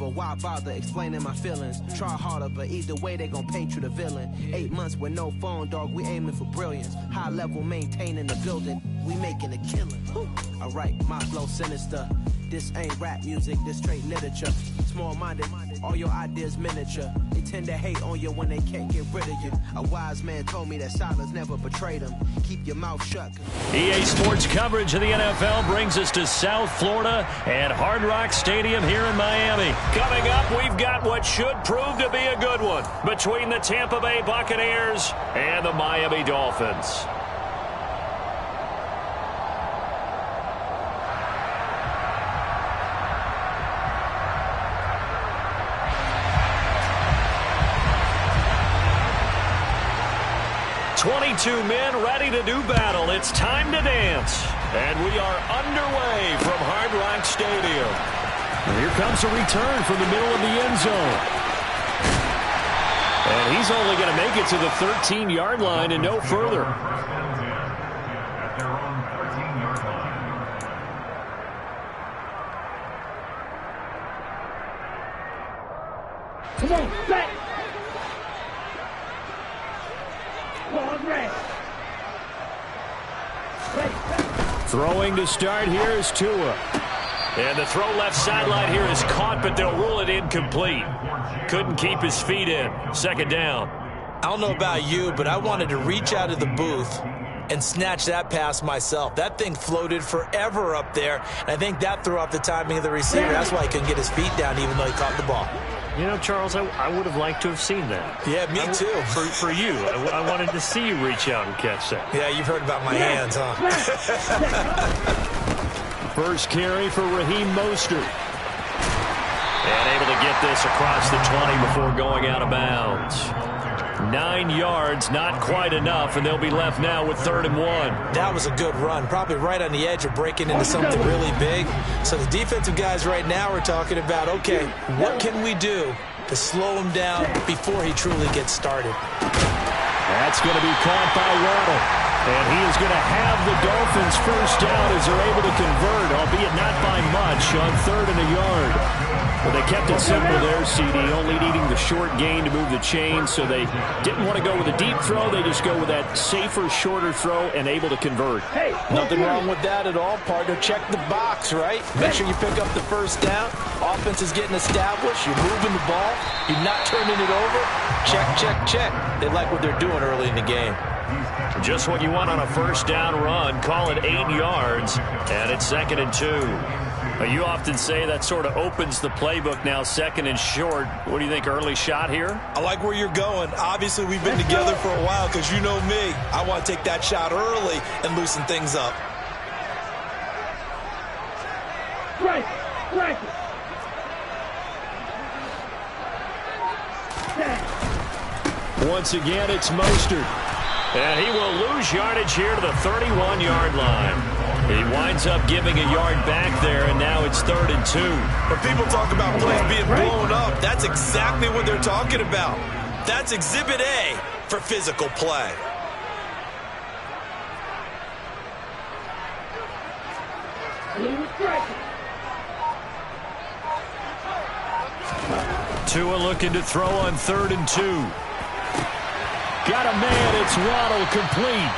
but why bother explaining my feelings? Try harder, but either way they gon' paint you the villain. 8 months with no phone, dog, we aiming for brilliance. High level maintaining the building, we making a killing. I write my flow sinister. This ain't rap music, this straight literature. Small-minded, all your ideas miniature. They tend to hate on you when they can't get rid of you. A wise man told me that silence never betrayed him. Keep your mouth shut. EA Sports coverage of the NFL brings us to South Florida and Hard Rock Stadium here in Miami. Coming up, we've got what should prove to be a good one between the Tampa Bay Buccaneers and the Miami Dolphins. "22 men ready to do battle. It's time to dance." And we are underway from Hard Rock Stadium. And here comes a return from the middle of the end zone. And he's only going to make it to the 13-yard line and no further. Come on, back. Throwing to start here is Tua. And the throw left sideline here is caught, but they'll rule it incomplete. Couldn't keep his feet in. Second down. I don't know about you, but I wanted to reach out of the booth and snatch that pass myself. That thing floated forever up there, and I think that threw off the timing of the receiver. That's why he couldn't get his feet down even though he caught the ball. You know, Charles, I would have liked to have seen that. Yeah, me too. For you. I wanted to see you reach out and catch that. Yeah, you've heard about my hands, huh? First carry for Raheem Mostert. And able to get this across the 20 before going out of bounds. 9 yards, not quite enough, and they'll be left now with 3rd and 1. That was a good run, probably right on the edge of breaking into something really big. So the defensive guys right now are talking about, okay, what can we do to slow him down before he truly gets started? That's going to be caught by Waddle. And he is going to have the Dolphins first down as they're able to convert, albeit not by much, on 3rd and a yard. Well, they kept it simple there, CD, only needing the short gain to move the chain, so they didn't want to go with a deep throw. They just go with that safer, shorter throw and able to convert. Hey, nothing wrong with that at all, partner. Check the box, right? Make sure you pick up the first down. Offense is getting established. You're moving the ball. You're not turning it over. Check, check, check. They like what they're doing early in the game. Just what you want on a first down run. Call it 8 yards, and it's 2nd and 2. You often say that sort of opens the playbook now, 2nd and short. What do you think, early shot here? I like where you're going. Obviously, we've been together for a while because you know me. I want to take that shot early and loosen things up. Right. Once again, it's Mostert. And he will lose yardage here to the 31-yard line. He winds up giving a yard back there, and now it's 3rd and 2. When people talk about plays being blown up, that's exactly what they're talking about. That's Exhibit A for physical play. Tua looking to throw on 3rd and 2. Got a man, it's Waddle, complete.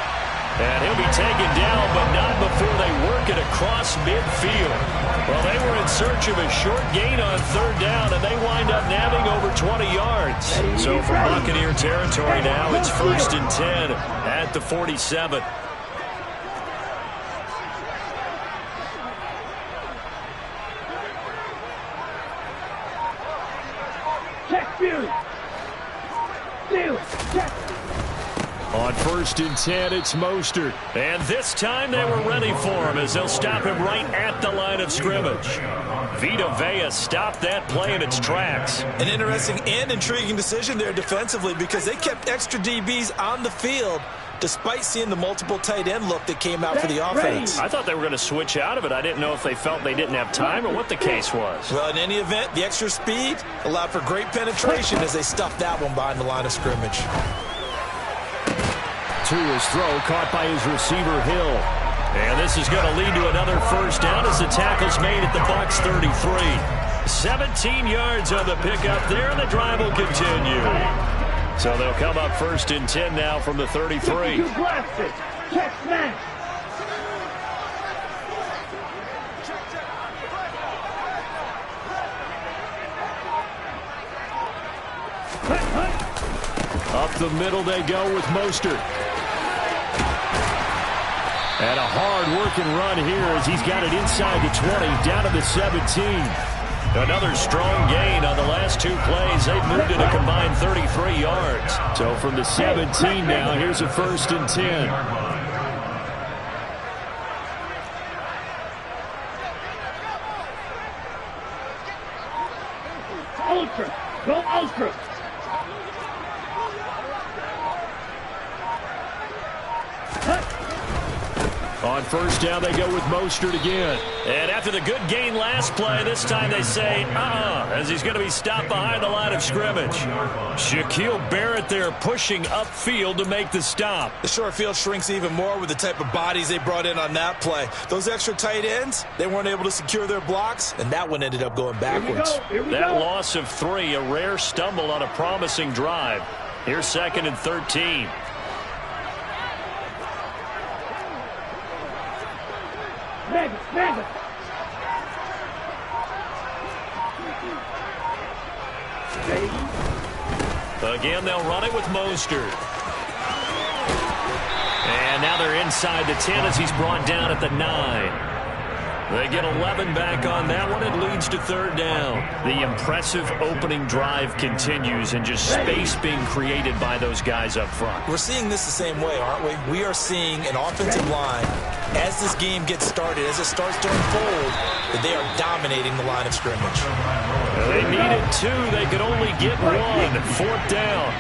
And he'll be taken down, but not before they work it across midfield. Well, they were in search of a short gain on 3rd down, and they wind up nabbing over 20 yards. So from Buccaneer territory now, it's 1st and 10 at the 47. On 1st and 10, it's Mostert. And this time they were ready for him as they'll stop him right at the line of scrimmage. Vita Vea stopped that play in its tracks. An interesting and intriguing decision there defensively because they kept extra DBs on the field despite seeing the multiple tight end look that came out for the offense. I thought they were going to switch out of it. I didn't know if they felt they didn't have time or what the case was. Well, in any event, the extra speed allowed for great penetration as they stuffed that one behind the line of scrimmage. Tua's throw caught by his receiver, Hill. And this is going to lead to another first down as the tackle's made at the Bucs 33. 17 yards on the pickup there, and the drive will continue. So they'll come up 1st and 10 now from the 33. Check smash. Up the middle they go with Mostert. And a hard-working run here as he's got it inside the 20, down to the 17. Another strong gain on the last 2 plays. They've moved it a combined 33 yards. So from the 17 now, here's a 1st and 10. Ultra. Go Ultra. On 1st down, they go with Mostert again. And after the good gain last play, this time they say, as he's going to be stopped behind the line of scrimmage. Shaquille Barrett there pushing upfield to make the stop. The short field shrinks even more with the type of bodies they brought in on that play. Those extra tight ends, they weren't able to secure their blocks, and that one ended up going backwards. That loss of 3, a rare stumble on a promising drive. Here's 2nd and 13. Mega. Again, they'll run it with Mostert. And now they're inside the 10 as he's brought down at the 9. They get 11 back on that one. It leads to 3rd down. The impressive opening drive continues, and just space being created by those guys up front. We're seeing this the same way, aren't we? We are seeing an offensive line, as this game gets started, as it starts to unfold, that they are dominating the line of scrimmage. They needed 2. They could only get 1. 4th down.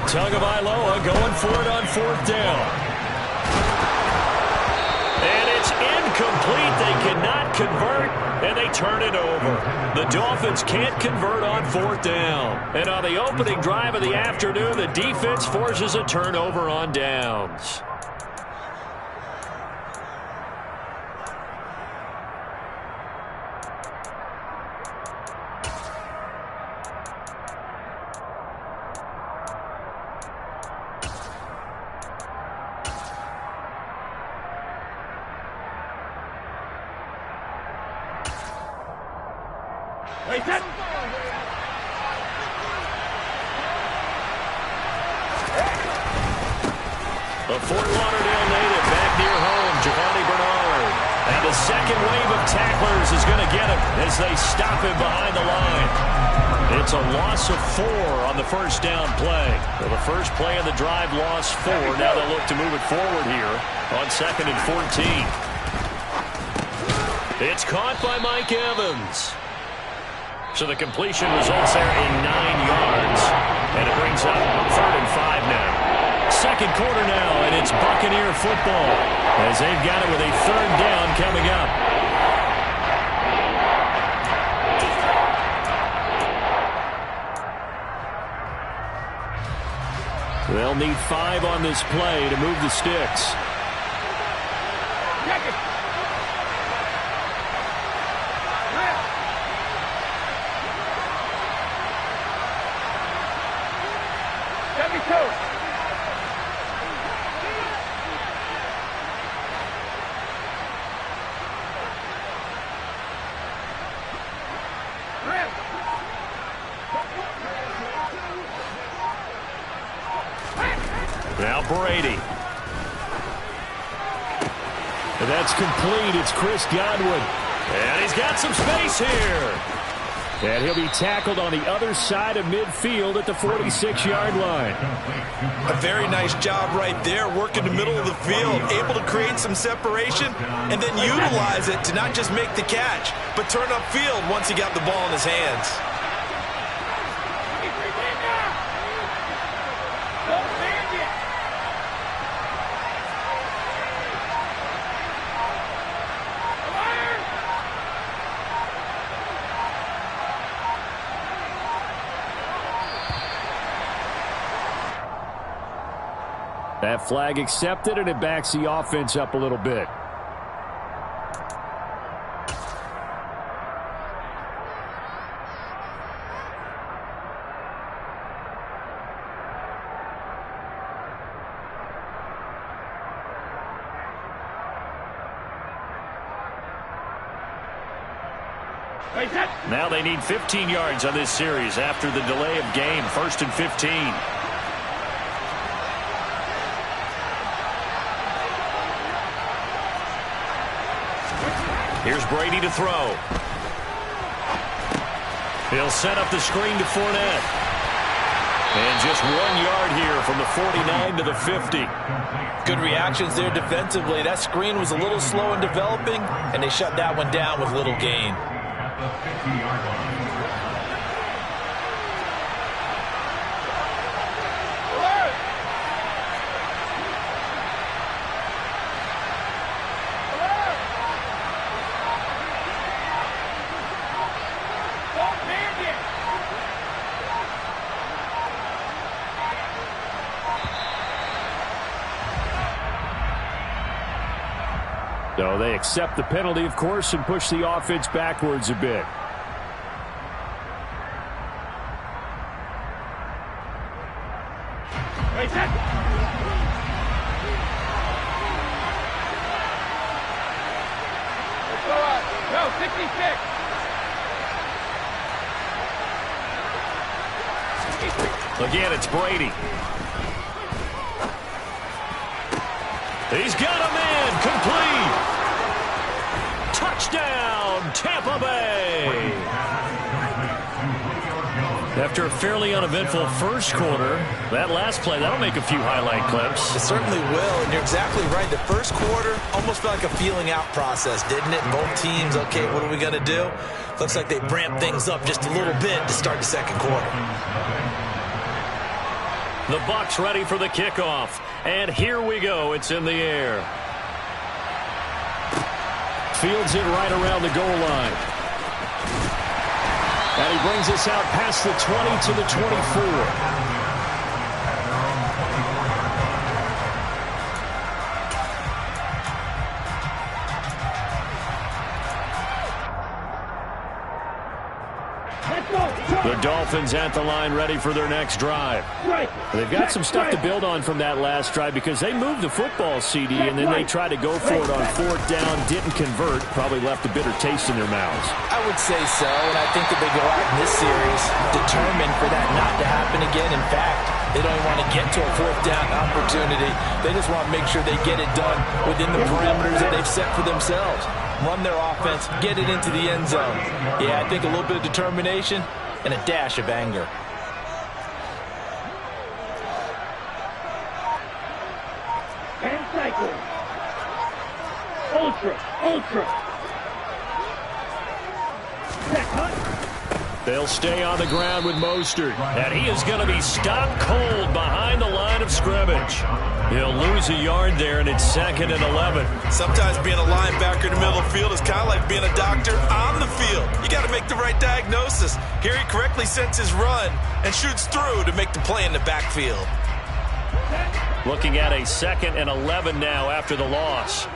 Tagovailoa going for it on 4th down. And it's incomplete. They cannot convert, and they turn it over. The Dolphins can't convert on 4th down. And on the opening drive of the afternoon, the defense forces a turnover on downs. A Fort Lauderdale native back near home, Giovanni Bernard. And the second wave of tacklers is going to get him as they stop him behind the line. It's a loss of 4 on the 1st down play. So the first play of the drive lost 4. Now they'll look to move it forward here on 2nd and 14. It's caught by Mike Evans. So the completion results there in 9 yards. And it brings up 3rd and 5 now. 2nd quarter now, and it's Buccaneer football as they've got it with a 3rd down coming up. They'll need 5 on this play to move the sticks. Now Brady. And that's complete. It's Chris Godwin. And he's got some space here. And he'll be tackled on the other side of midfield at the 46-yard line. A very nice job right there, working the middle of the field, able to create some separation, and then utilize it to not just make the catch, but turn upfield once he got the ball in his hands. That flag accepted, and it backs the offense up a little bit. Now they need 15 yards on this series after the delay of game. 1st and 15. Here's Brady to throw. He'll set up the screen to Fournette. And just 1 yard here from the 49 to the 50. Good reactions there defensively. That screen was a little slow in developing, and they shut that one down with little gain. So they accept the penalty, of course, and push the offense backwards a bit. Go, 66. Again, it's Brady. He's got a man complete. Touchdown, Tampa Bay. After a fairly uneventful first quarter, that last play, that'll make a few highlight clips. It certainly will, and you're exactly right. The first quarter almost felt like a feeling out process, didn't it? Both teams, okay, what are we going to do? Looks like they ramped things up just a little bit to start the second quarter. The Bucs ready for the kickoff. And here we go. It's in the air. Fields it right around the goal line. And he brings us out past the 20 to the 24. The Dolphins at the line ready for their next drive. They've got some stuff to build on from that last drive because they moved the football, CD, and then they tried to go for it on 4th down, didn't convert, probably left a bitter taste in their mouths. I would say so, and I think that they go out in this series determined for that not to happen again. In fact, they don't even want to get to a 4th down opportunity. They just want to make sure they get it done within the parameters that they've set for themselves. Run their offense, get it into the end zone. Yeah, I think a little bit of determination and a dash of anger. And cycle. Ultra. Set cut. They'll stay on the ground with Mostert. And he is going to be stopped cold behind the line of scrimmage. He'll lose a yard there, and it's 2nd and 11. Sometimes being a linebacker in the middle of the field is kind of like being a doctor on the field. You got to make the right diagnosis. Here he correctly sets his run and shoots through to make the play in the backfield. Looking at a 2nd and 11 now after the loss.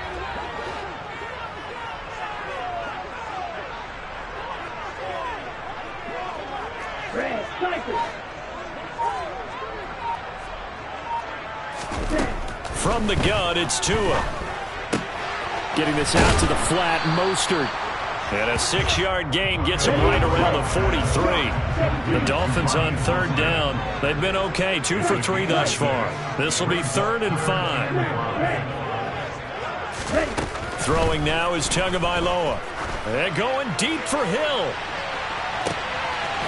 Red cycle. From the gun, it's Tua. Getting this out to the flat, Mostert. And a 6-yard gain gets him right around the 43. The Dolphins on 3rd down. They've been okay, 2 for 3 thus far. This will be 3rd and 5. Throwing now is Tagovailoa. They're going deep for Hill.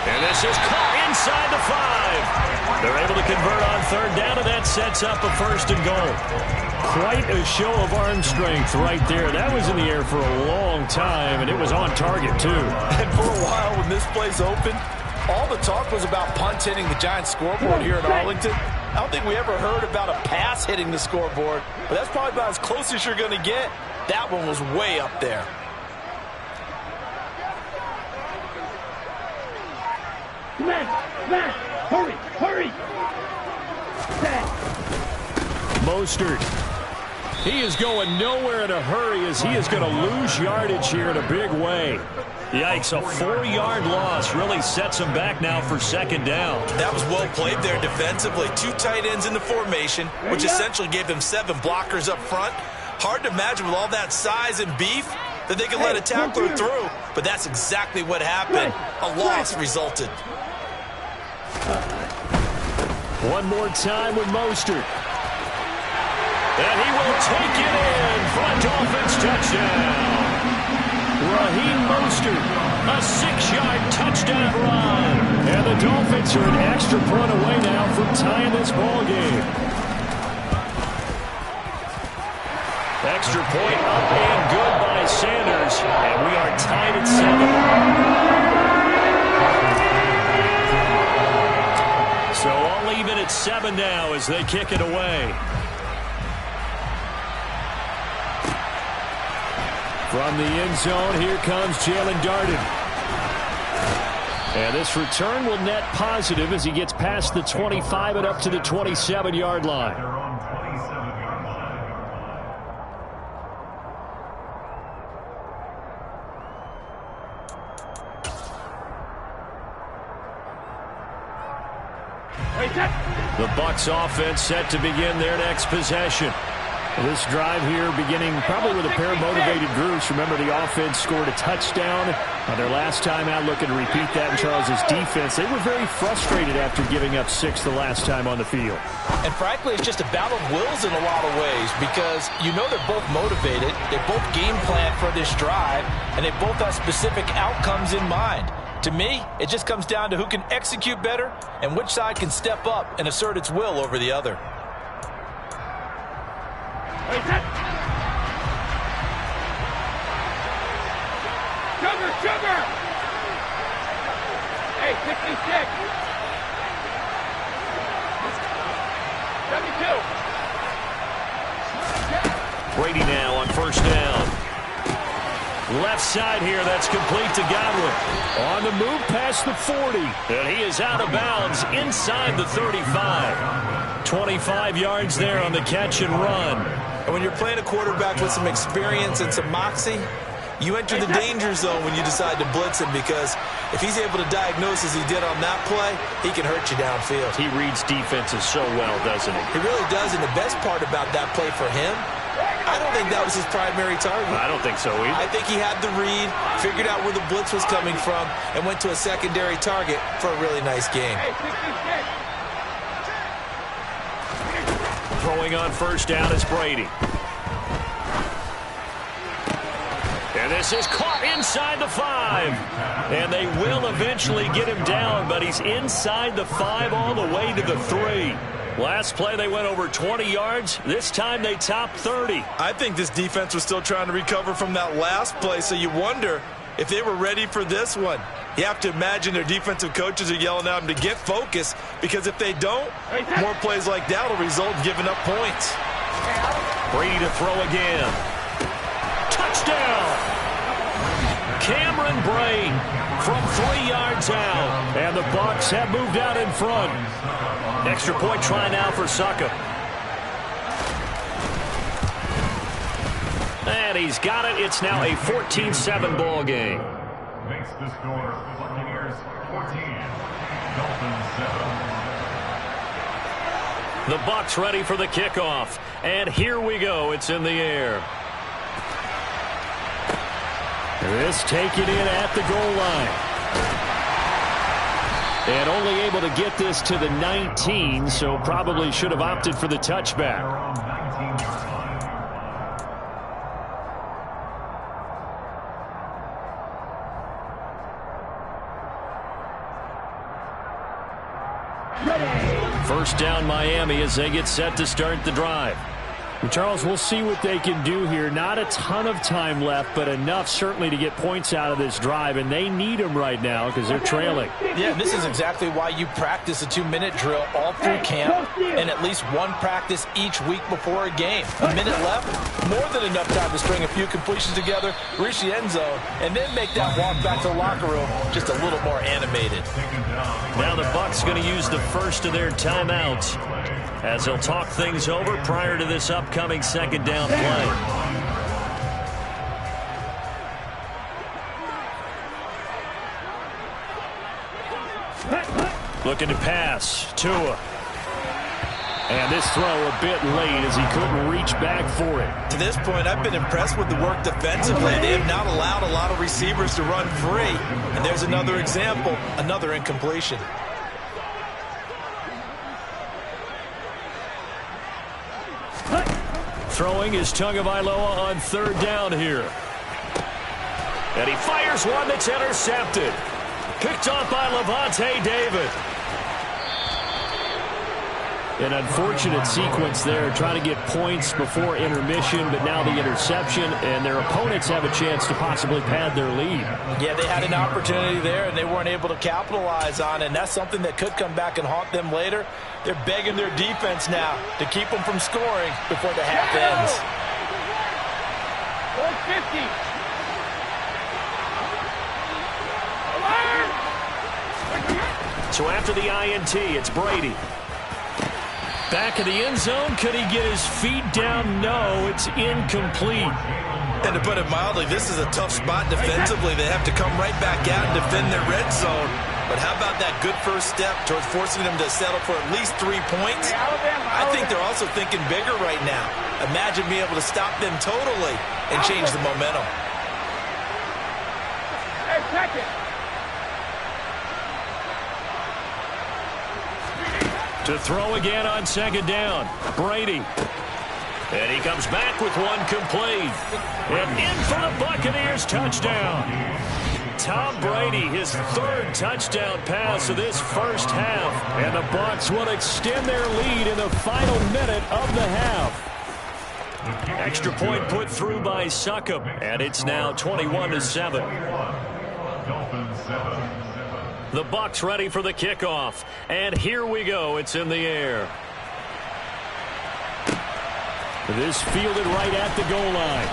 And this is caught inside the 5. They're able to convert on 3rd down, and that sets up a 1st and goal. Quite a show of arm strength right there. That was in the air for a long time, and it was on target, too. And for a while, when this play's open, all the talk was about punts hitting the Giants scoreboard here in Arlington. I don't think we ever heard about a pass hitting the scoreboard, but that's probably about as close as you're going to get. That one was way up there. Smash! Hurry! Mostert. He is going nowhere in a hurry as he is going to lose yardage here in a big way. Yikes, a 4-yard loss really sets him back now for 2nd down. That was well played there defensively. 2 tight ends in the formation, which essentially gave them 7 blockers up front. Hard to imagine with all that size and beef, that they could let a tackler through, but that's exactly what happened. A loss resulted. One more time with Mostert. And he will take it in for a Dolphins touchdown. Raheem Mostert, a 6-yard touchdown run. And the Dolphins are an extra point away now from tying this ball game. Extra point up and good by Sanders. And we are tied at 7. So all even at 7 now as they kick it away. From the end zone, here comes Jalen Darden. And this return will net positive as he gets past the 25 and up to the 27-yard line. The Bucs offense set to begin their next possession. This drive here beginning probably with a pair of motivated groups. Remember, the offense scored a touchdown on their last time out, looking to repeat that in Charles's defense. They were very frustrated after giving up 6 the last time on the field. And frankly, it's just a battle of wills in a lot of ways because you know they're both motivated, they both game plan for this drive, and they both have specific outcomes in mind. To me, it just comes down to who can execute better and which side can step up and assert its will over the other. Sugar! Hey, 66! 72! Brady now on first down. Left side here, that's complete to Godwin. On the move past the 40. And he is out of bounds inside the 35. 25 yards there on the catch and run. And when you're playing a quarterback with some experience and some moxie, you enter the danger zone when you decide to blitz him because if he's able to diagnose as he did on that play, he can hurt you downfield. He reads defenses so well, doesn't he? He really does, and the best part about that play for him, I don't think that was his primary target. I don't think so either. I think he had the read, figured out where the blitz was coming from, and went to a secondary target for a really nice game. Throwing on first down is Brady. And this is caught inside the 5. And they will eventually get him down, but he's inside the 5 all the way to the 3. Last play, they went over 20 yards. This time, they topped 30. I think this defense was still trying to recover from that last play, so you wonder if they were ready for this one. You have to imagine their defensive coaches are yelling at them to get focused, because if they don't, more plays like that will result in giving up points. Brady to throw again. Touchdown! Cameron Brate from 3 yards out. And the Bucs have moved out in front. Extra point try now for Succa. And he's got it. It's now a 14-7 ball game. Makes the score Buccaneers 14, Dolphins 7. The Bucs ready for the kickoff. And here we go. It's in the air. This taken in at the goal line. And only able to get this to the 19, so probably should have opted for the touchback. First down Miami as they get set to start the drive. Charles, we'll see what they can do here. Not a ton of time left, but enough certainly to get points out of this drive, and they need them right now because they're trailing. Yeah, this is exactly why you practice a 2-minute drill all through camp and at least one practice each week before a game. A minute left, more than enough time to string a few completions together, reach the end zone, and then make that walk back to the locker room just a little more animated. Now the Bucs going to use the first of their timeouts as they'll talk things over prior to this upcoming second down play. Looking to pass. Tua. And this throw a bit late as he couldn't reach back for it. To this point, I've been impressed with the work defensively. They have not allowed a lot of receivers to run free. And there's another example, another incompletion. Throwing is Tagovailoa on third down here. And he fires one that's intercepted. Picked off by Lavonte David. An unfortunate sequence there, trying to get points before intermission, but now the interception, and their opponents have a chance to possibly pad their lead. Yeah, they had an opportunity there, and they weren't able to capitalize on it, and that's something that could come back and haunt them later. They're begging their defense now to keep them from scoring before the half ends. 150. So after the INT, it's Brady. Back in the end zone, could he get his feet down? No, it's incomplete. And to put it mildly, this is a tough spot defensively. They have to come right back out and defend their red zone. But how about that good first step towards forcing them to settle for at least 3 points? I think they're also thinking bigger right now. Imagine being able to stop them totally and change the momentum. Hey, check it. To throw again on second down, Brady. And he comes back with one complete. And in for the Buccaneers touchdown. Tom Brady, his third touchdown pass of this first half. And the Bucs will extend their lead in the final minute of the half. Extra point put through by Succop. And it's now 21-7. Dolphins 7. The Bucs ready for the kickoff. And here we go. It's in the air. This fielded right at the goal line.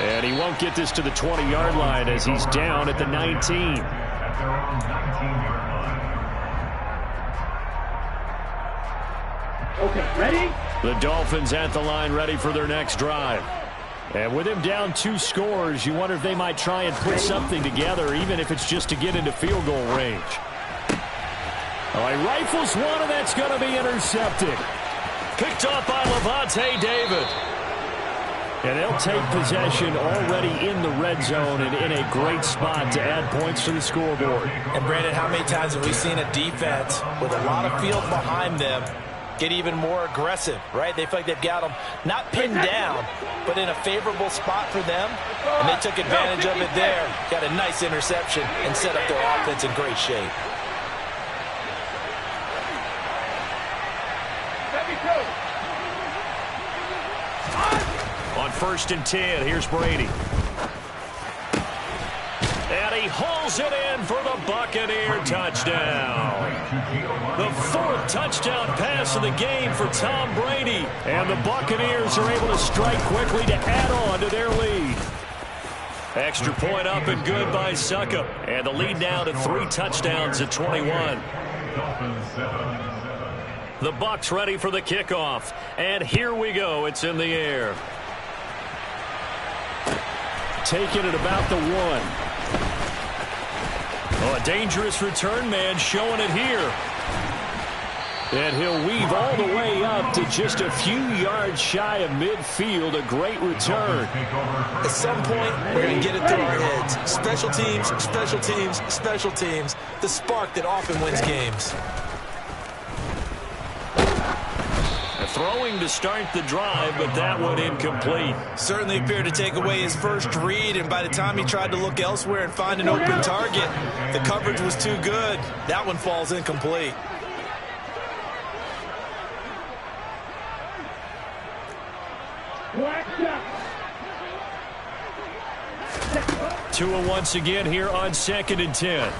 And he won't get this to the 20-yard line as he's down at the 19. At their own 19-yard line. Okay, ready? The Dolphins at the line ready for their next drive. And with him down 2 scores, you wonder if they might try and put something together, even if it's just to get into field goal range. Oh, he rifles one, and that's going to be intercepted. Picked off by Lavonte David. And they'll take possession already in the red zone and in a great spot to add points to the scoreboard. And, Brandon, how many times have we seen a defense with a lot of field behind them get even more aggressive, right? They feel like they've got them not pinned down, but in a favorable spot for them, and they took advantage of it there. Got a nice interception and set up their offense in great shape. On 1st and 10, here's Brady. And he hauls it in for the Buccaneer touchdown. The 4th touchdown pass of the game for Tom Brady. And the Buccaneers are able to strike quickly to add on to their lead. Extra point up and good by Succop. And the lead now to 3 touchdowns at 21. The Bucs ready for the kickoff. And here we go. It's in the air. Taking it about the 1. Oh, a dangerous return man showing it here. And he'll weave all the way up to just a few yards shy of midfield. A great return. At some point, we're going to get it through our heads. Special teams, special teams, special teams. The spark that often wins games. Throwing to start the drive, but that one incomplete. Certainly appeared to take away his first read, and by the time he tried to look elsewhere and find an open target, the coverage was too good. That one falls incomplete. Tua once again here on 2nd and 10.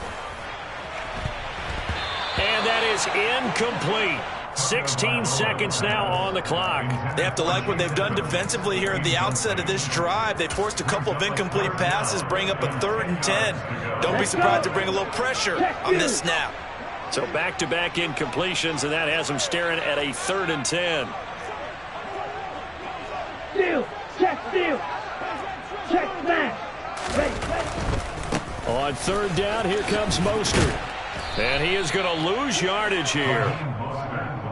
And that is incomplete. 16 seconds now on the clock. They have to like what they've done defensively here at the outset of this drive. They forced a couple of incomplete passes, bring up a 3rd and 10. Don't be surprised to bring a little pressure on this snap. So back-to-back incompletions, and that has them staring at a 3rd and 10. Steal, check, steal, check, smash. On 3rd down, here comes Mostert. And he is going to lose yardage here.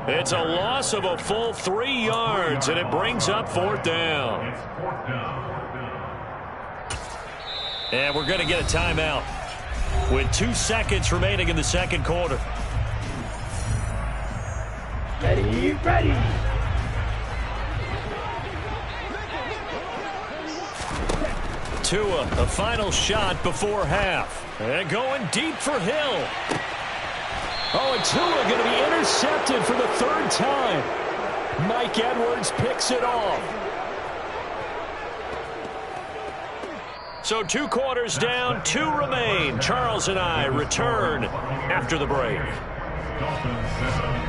It's a loss of a full 3 yards, and it brings up 4th down. It's 4th down. And we're going to get a timeout with 2 seconds remaining in the second quarter. Ready, ready. Tua, a final shot before half. And going deep for Hill. Oh, and Tua going to be intercepted for the 3rd time. Mike Edwards picks it off. So 2 quarters down, 2 remain. Charles and I return after the break. Dolphins 7.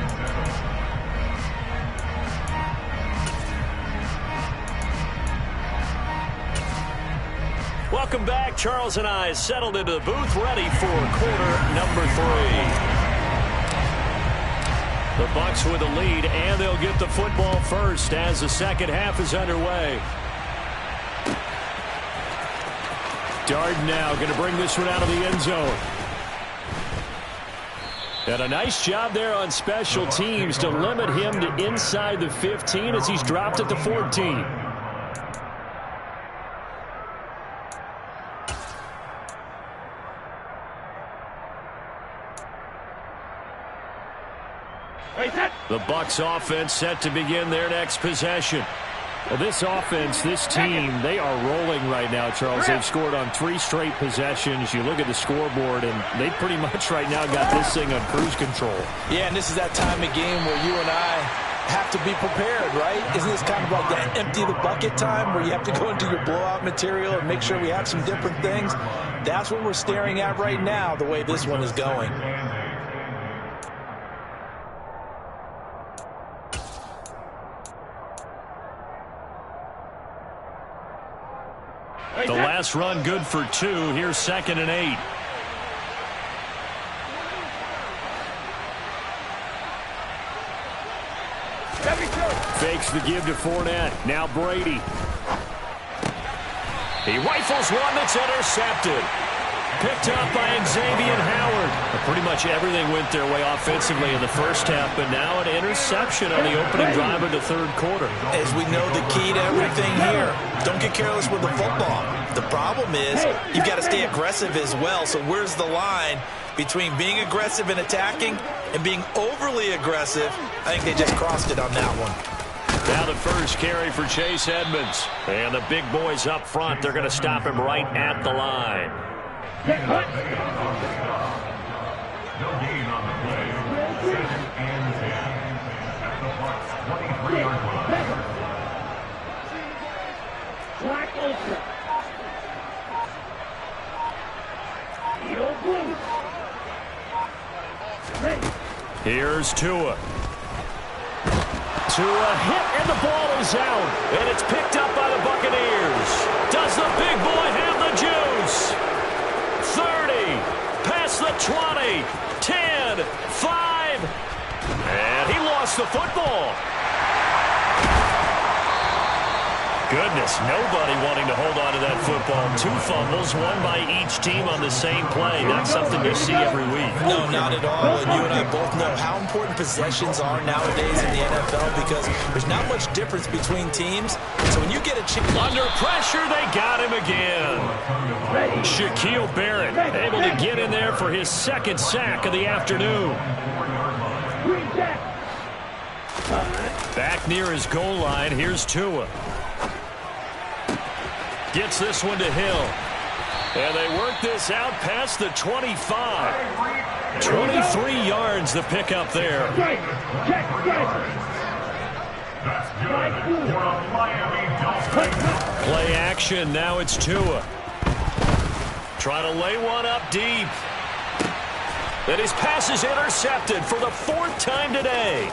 Welcome back. Charles and I settled into the booth, ready for quarter number 3. The Bucs with the lead, and they'll get the football first as the second half is underway. Darden going to bring this one out of the end zone. And a nice job there on special teams to limit him to inside the 15 as he's dropped at the 14. The Bucs offense set to begin their next possession. Well, this offense, this team, they are rolling right now, Charles. They've scored on 3 straight possessions. You look at the scoreboard, and they pretty much right now got this thing on cruise control. Yeah, and this is that time of game where you and I have to be prepared, right? Isn't this kind of like that empty the bucket time where you have to go into your blowout material and make sure we have some different things? That's what we're staring at right now, the way this one is going. The last run good for 2. Here's 2nd and 8. Fakes the give to Fournette. Now Brady. He rifles one that's intercepted. Picked up by Xavier Howard. Pretty much everything went their way offensively in the first half, but now an interception on the opening drive of the 3rd quarter. As we know, the key to everything here, don't get careless with the football. The problem is you've got to stay aggressive as well. So where's the line between being aggressive and attacking and being overly aggressive? I think they just crossed it on that one. Now the first carry for Chase Edmonds. And the big boys up front, they're going to stop him right at the line. No gain on the play. 2nd and 10. At the Bucs 23-yard line. Black Ultra. Steel blue. Ready. Here's Tua. Tua hit, and the ball is out. And it's picked up by the Buccaneers. Does the big boy have the juice? 30, past the 20, 10, 5, and he lost the football. Goodness, nobody wanting to hold on to that football. 2 fumbles, one by each team on the same play. Not something you see every week. No, not at all. And you and I both know how important possessions are nowadays in the NFL because there's not much difference between teams. So when you get a chance... Under pressure, they got him again. Shaquille Barrett able to get in there for his 2nd sack of the afternoon. Back near his goal line, here's Tua. Gets this one to Hill. And they work this out past the 25. 23 yards the pickup there. Check. That's good for a Miami Dolphins. Play action, now it's Tua. Trying to lay one up deep. And his pass is intercepted for the 4th time today.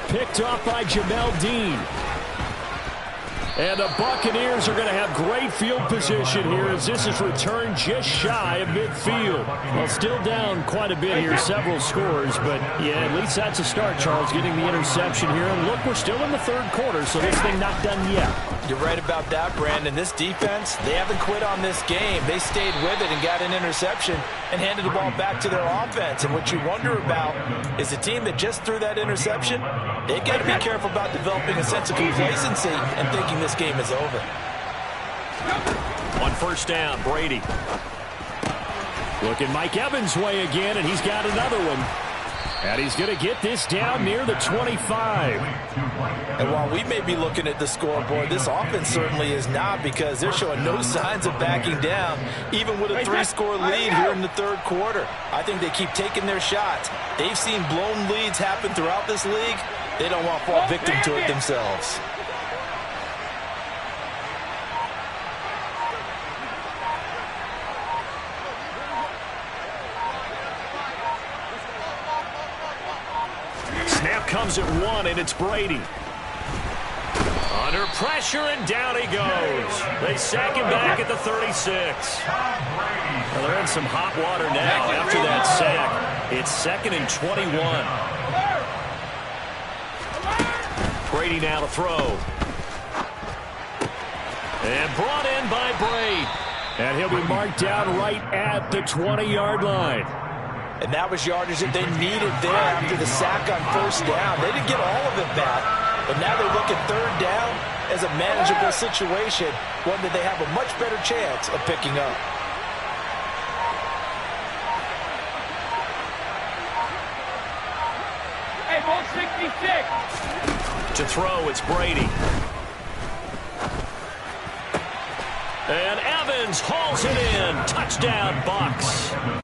Picked off by Jamel Dean. And the Buccaneers are going to have great field position here as this is returned just shy of midfield. Well, still down quite a bit here, several scores, but yeah, at least that's a start, Charles, getting the interception here. And look, we're still in the 3rd quarter, so this thing not done yet. You're right about that, Brandon. This defense, they haven't quit on this game. They stayed with it and got an interception, and handed the ball back to their offense. And what you wonder about is the team that just threw that interception, they got to be careful about developing a sense of complacency and thinking this game is over. On first down, Brady. Looking Mike Evans' way again, and he's got another one. And he's going to get this down near the 25. And while we may be looking at the scoreboard, this offense certainly is not, because they're showing no signs of backing down, even with a 3-score lead here in the third quarter. I think they keep taking their shots. They've seen blown leads happen throughout this league. They don't want to fall victim to it themselves. Snap comes at 1, and it's Brady. Under pressure, and down he goes. They sack him back at the 36. Well, they're in some hot water now after that sack. It's 2nd and 21. Brady now to throw. And brought in by Brady. And he'll be marked down right at the 20-yard line. And that was yardage that they needed there after the sack on first down. They didn't get all of it back, but now they look at third down as a manageable situation, one that they have a much better chance of picking up. Hey, ball 66. To throw, it's Brady. And Evans hauls it in. Touchdown, Bucs.